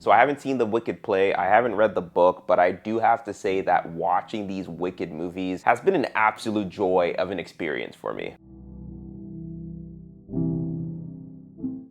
So I haven't seen the Wicked play, I haven't read the book, but I do have to say that watching these Wicked movies has been an absolute joy of an experience for me.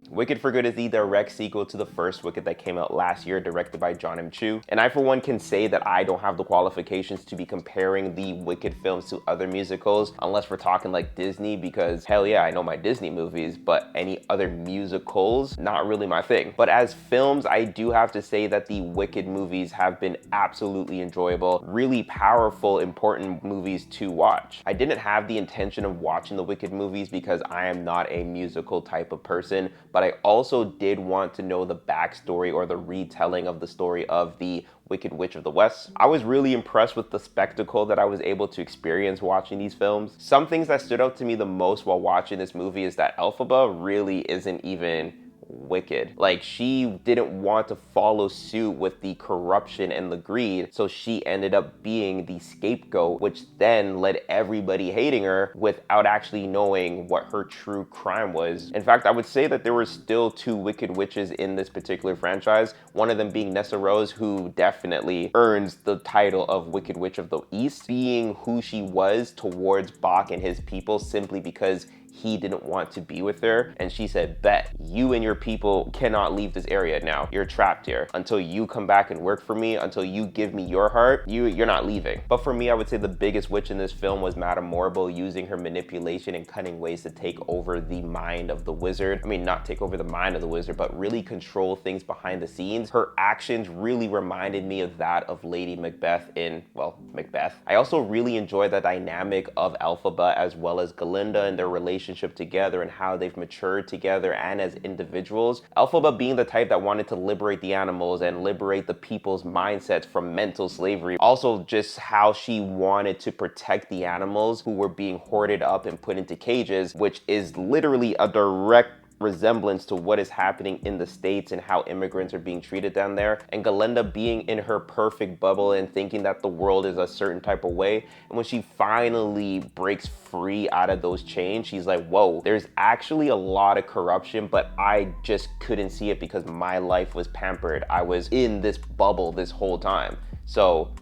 Wicked for Good is the direct sequel to the first Wicked that came out last year, directed by John M. Chu. And I, for one, can say that I don't have the qualifications to be comparing the Wicked films to other musicals, unless we're talking like Disney, because hell yeah, I know my Disney movies, but any other musicals, not really my thing. But as films, I do have to say that the Wicked movies have been absolutely enjoyable, really powerful, important movies to watch. I didn't have the intention of watching the Wicked movies because I am not a musical type of person, but I also did want to know the backstory or the retelling of the story of the Wicked Witch of the West. I was really impressed with the spectacle that I was able to experience watching these films. Some things that stood out to me the most while watching this movie is that Elphaba really isn't even wicked. Like, she didn't want to follow suit with the corruption and the greed, so she ended up being the scapegoat, which then led everybody hating her without actually knowing what her true crime was. In fact, I would say that there were still two wicked witches in this particular franchise, one of them being Nessa Rose, who definitely earns the title of Wicked Witch of the East, being who she was towards Bach and his people simply because he didn't want to be with her, and she said, bet, you and your people cannot leave this area now. You're trapped here. Until you come back and work for me, until you give me your heart, you're not leaving. But for me, I would say the biggest witch in this film was Madame Morrible, using her manipulation and cunning ways to take over the mind of the wizard. I mean, not take over the mind of the wizard, but really control things behind the scenes. Her actions really reminded me of that of Lady Macbeth in, well, Macbeth. I also really enjoyed the dynamic of Elphaba as well as Galinda and their relationship together and how they've matured together and as individuals. Elphaba being the type that wanted to liberate the animals and liberate the people's mindsets from mental slavery. Also just how she wanted to protect the animals who were being hoarded up and put into cages, which is literally a direct resemblance to what is happening in the States and how immigrants are being treated down there. And Galinda being in her perfect bubble and thinking that the world is a certain type of way. And when she finally breaks free out of those chains, she's like, whoa, there's actually a lot of corruption, but I just couldn't see it because my life was pampered. I was in this bubble this whole time. So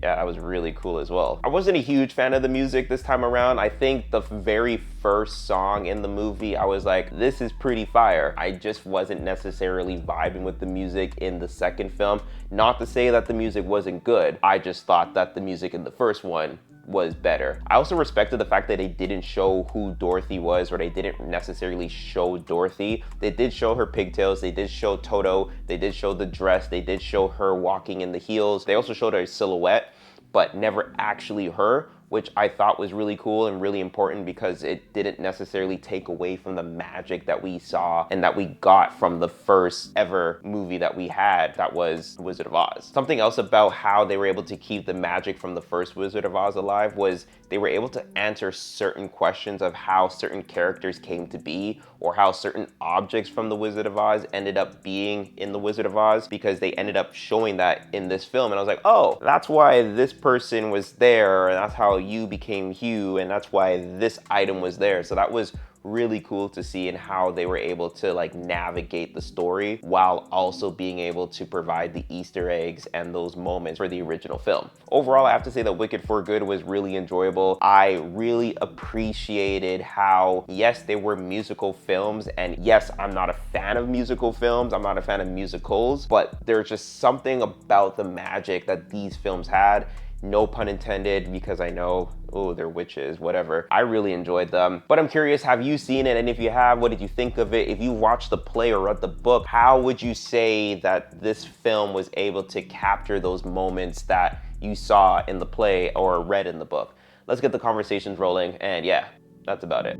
yeah, that was really cool as well. I wasn't a huge fan of the music this time around. I think the very first song in the movie, I was like, this is pretty fire. I just wasn't necessarily vibing with the music in the second film. Not to say that the music wasn't good. I just thought that the music in the first one was better. I also respected the fact that they didn't show who Dorothy was, or they didn't necessarily show Dorothy. They did show her pigtails, they did show Toto, they did show the dress, they did show her walking in the heels. They also showed her silhouette, but never actually her, which I thought was really cool and really important because it didn't necessarily take away from the magic that we saw and that we got from the first ever movie that we had, that was Wizard of Oz. Something else about how they were able to keep the magic from the first Wizard of Oz alive was they were able to answer certain questions of how certain characters came to be, or how certain objects from the Wizard of Oz ended up being in the Wizard of Oz, because they ended up showing that in this film. And I was like, oh, that's why this person was there, and that's how you became Hugh, and that's why this item was there. So that was really cool to see, and how they were able to like navigate the story while also being able to provide the Easter eggs and those moments for the original film. Overall, I have to say that Wicked for Good was really enjoyable. I really appreciated how, yes, they were musical films, and yes, I'm not a fan of musical films, I'm not a fan of musicals, but there's just something about the magic that these films had. No pun intended, because I know, oh, they're witches, whatever. I really enjoyed them. But I'm curious, have you seen it? And if you have, what did you think of it? If you watched the play or read the book, how would you say that this film was able to capture those moments that you saw in the play or read in the book? Let's get the conversations rolling, and yeah, that's about it.